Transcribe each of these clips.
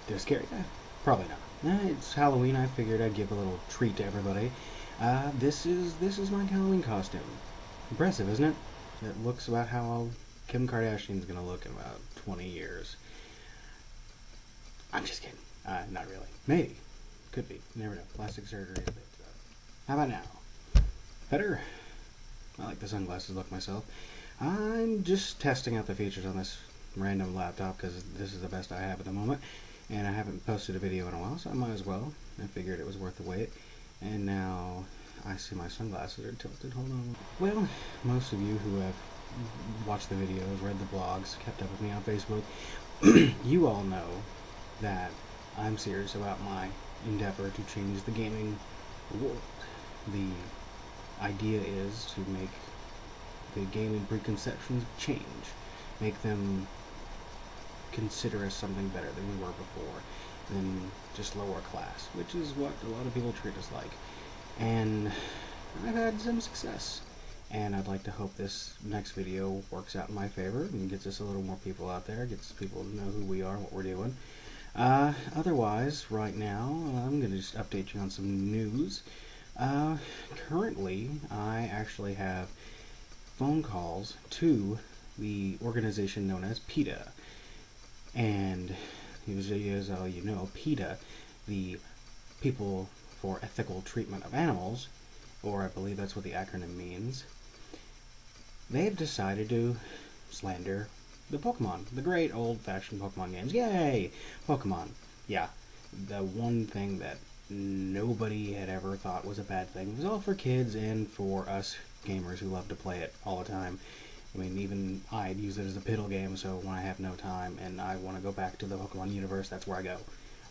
they're scary. Probably not. It's Halloween. I figured I'd give a little treat to everybody. This is my Halloween costume. Impressive, isn't it? It looks about how Kim Kardashian's gonna look in about 20 years. I'm just kidding. Not really. Maybe. Could be. You never know. Plastic surgery is a bit. How about now? Better? I like the sunglasses look myself. I'm just testing out the features on this random laptop because this is the best I have at the moment, and I haven't posted a video in a while, so I might as well. I figured it was worth the wait. And now I see my sunglasses are tilted. Hold on. Well, most of you who have watched the videos, read the blogs, kept up with me on Facebook, you all know that I'm serious about my endeavor to change the gaming world. The idea is to make the gaming preconceptions change, make them consider us something better than we were before, than just lower class, which is what a lot of people treat us like. And I've had some success, and I'd like to hope this next video works out in my favor and gets us a little more people out there, gets people to know who we are and what we're doing. Otherwise, right now, I'm going to just update you on some news. Currently, I actually have phone calls to the organization known as Peta. And as all you know, Peta, the People for Ethical Treatment of Animals, or I believe that's what the acronym means, they've decided to slander the Pokemon, the great old-fashioned Pokemon games. Yay! Pokemon. Yeah, the one thing that nobody had ever thought was a bad thing. It was all for kids and for us gamers who love to play it all the time. I mean, even I'd use it as a piddle game, so when I have no time and I want to go back to the Pokemon universe, that's where I go.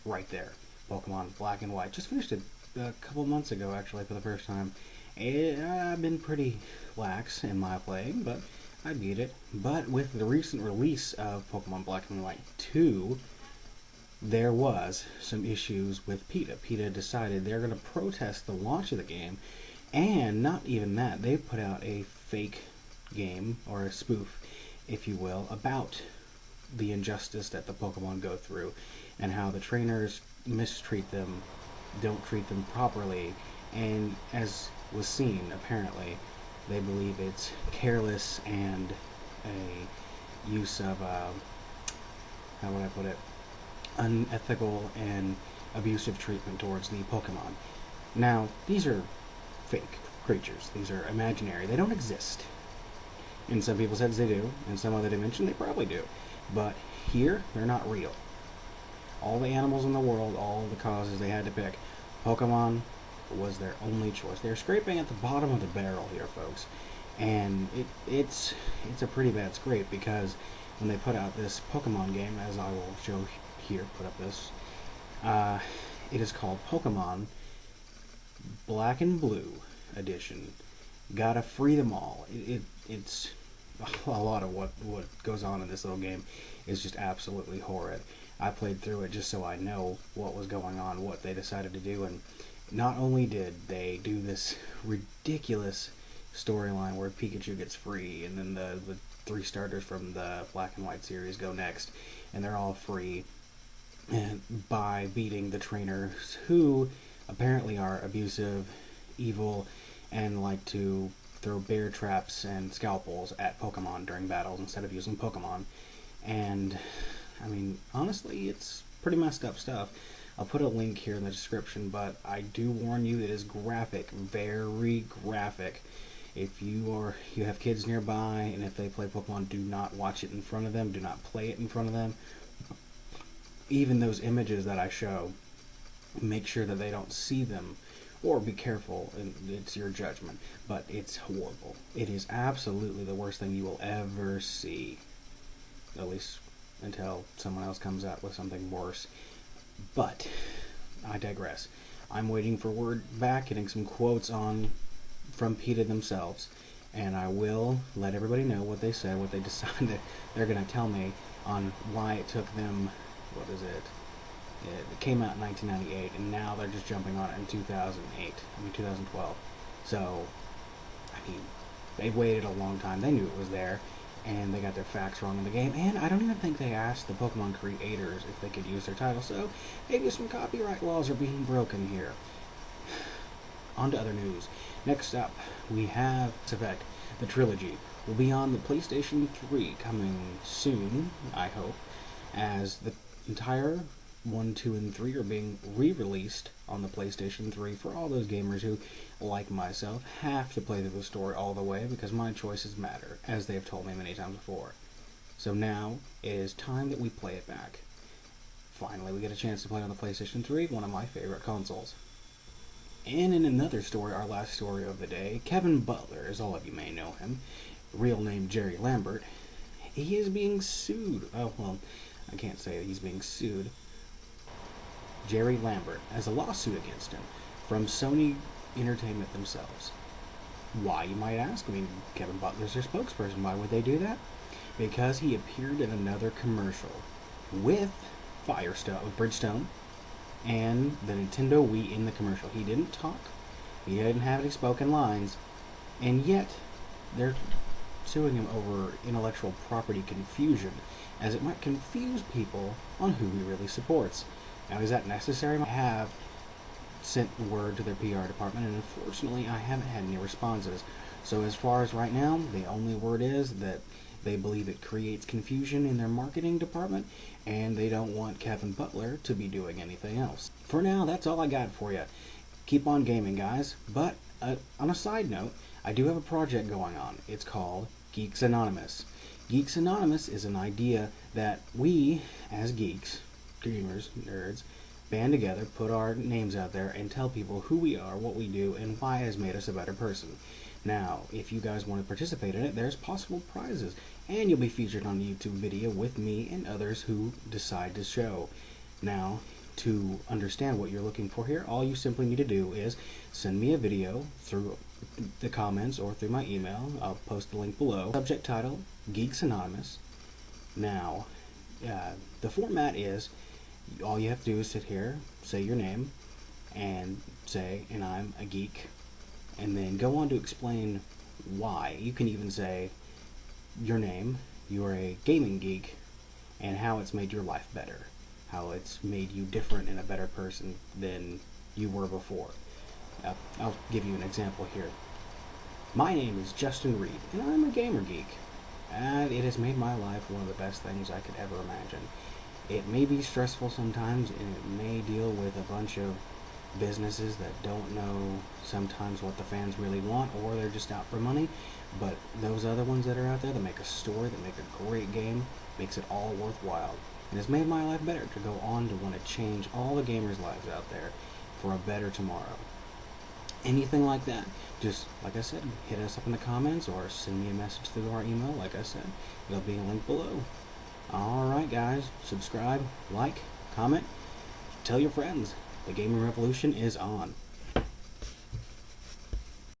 Right there. Pokemon Black and White. Just finished it a couple months ago, actually, for the first time. I've been pretty lax in my playing, but I beat it. But with the recent release of Pokemon Black and White 2, there was some issues with Peta. Peta decided they're going to protest the launch of the game, and not even that, they put out a fake game, or a spoof, if you will, about the injustice that the Pokemon go through, and how the trainers mistreat them, don't treat them properly, and as was seen, apparently, they believe it's careless and a use of, how would I put it, unethical and abusive treatment towards the Pokemon. Now, these are fake creatures. These are imaginary. They don't exist. In some people's heads they do. In some other dimension they probably do. But here, they're not real. All the animals in the world, all the causes they had to pick, Pokemon was their only choice. They're scraping at the bottom of the barrel here, folks. And it's a pretty bad scrape, because when they put out this Pokemon game, as I will show here, put up this, it is called Pokemon Black and Blue Edition. Gotta free them all. It's a lot of what goes on in this little game is just absolutely horrid. I played through it just so I know what was going on, what they decided to do, and not only did they do this ridiculous storyline where Pikachu gets free, and then the 3 starters from the Black and White series go next, and they're all free, and by beating the trainers who apparently are abusive, evil, and like to throw bear traps and scalpels at Pokemon during battles instead of using Pokemon. And I mean, honestly, it's pretty messed up stuff. I'll put a link here in the description, but I do warn you, it is graphic, very graphic. If you have kids nearby, and if they play Pokemon, do not watch it in front of them, do not play it in front of them. Even those images that I show, make sure that they don't see them, or be careful, and it's your judgment, but it's horrible. It is absolutely the worst thing you will ever see, at least until someone else comes out with something worse. But I digress. I'm waiting for word back, getting some quotes from Peta themselves, and I will let everybody know what they said, what they decided they're going to tell me on why it took them, what is it? It came out in 1998, and now they're just jumping on it in 2012. So, I mean, they've waited a long time. They knew it was there. and they got their facts wrong in the game, and I don't even think they asked the Pokemon creators if they could use their title, so maybe some copyright laws are being broken here. On to other news. Next up, we have Mass Effect. The trilogy will be on the PlayStation 3 coming soon, I hope, as the entire 1, 2, and 3 are being re-released on the PlayStation 3 for all those gamers who, like myself, have to play through the story all the way because my choices matter, as they have told me many times before. So now, it is time that we play it back. Finally, we get a chance to play on the PlayStation 3, one of my favorite consoles. And in another story, our last story of the day, Kevin Butler, as all of you may know him, real name Jerry Lambert, he is being sued. Oh, well, I can't say that he's being sued. Jerry Lambert has a lawsuit against him from Sony Entertainment themselves. Why, you might ask? I mean, Kevin Butler's their spokesperson. Why would they do that? Because he appeared in another commercial with Bridgestone, and the Nintendo Wii in the commercial. He didn't talk, he didn't have any spoken lines, and yet they're suing him over intellectual property confusion, as it might confuse people on who he really supports. Now, is that necessary? I have sent word to their PR department, and unfortunately I haven't had any responses. So as far as right now, the only word is that they believe it creates confusion in their marketing department, and they don't want Kevin Butler to be doing anything else. For now, that's all I got for you. Keep on gaming, guys. But on a side note, I do have a project going on. It's called Geeks Anonymous. Geeks Anonymous is an idea that we, as geeks, gamers, nerds, band together, put our names out there, and tell people who we are, what we do, and why it has made us a better person. Now, if you guys want to participate in it, there's possible prizes, and you'll be featured on a YouTube video with me and others who decide to show. Now, to understand what you're looking for here, all you simply need to do is send me a video through the comments or through my email. I'll post the link below. Subject title, Geeks Anonymous. Now, the format is, all you have to do is sit here, say your name, and say, and I'm a geek, and then go on to explain why. You can even say your name, you're a gaming geek, and how it's made your life better, how it's made you different and a better person than you were before. I'll give you an example here. My name is Justin Reed, and I'm a gamer geek, and it has made my life one of the best things I could ever imagine. It may be stressful sometimes, and it may deal with a bunch of businesses that don't know sometimes what the fans really want, or they're just out for money, but those other ones that are out there that make a story, that make a great game, makes it all worthwhile. And it's made my life better to go on to want to change all the gamers' lives out there for a better tomorrow. Anything like that, just like I said, hit us up in the comments or send me a message through our email. Like I said, there'll be a link below. Alright guys, subscribe, like, comment, tell your friends. The gaming revolution is on.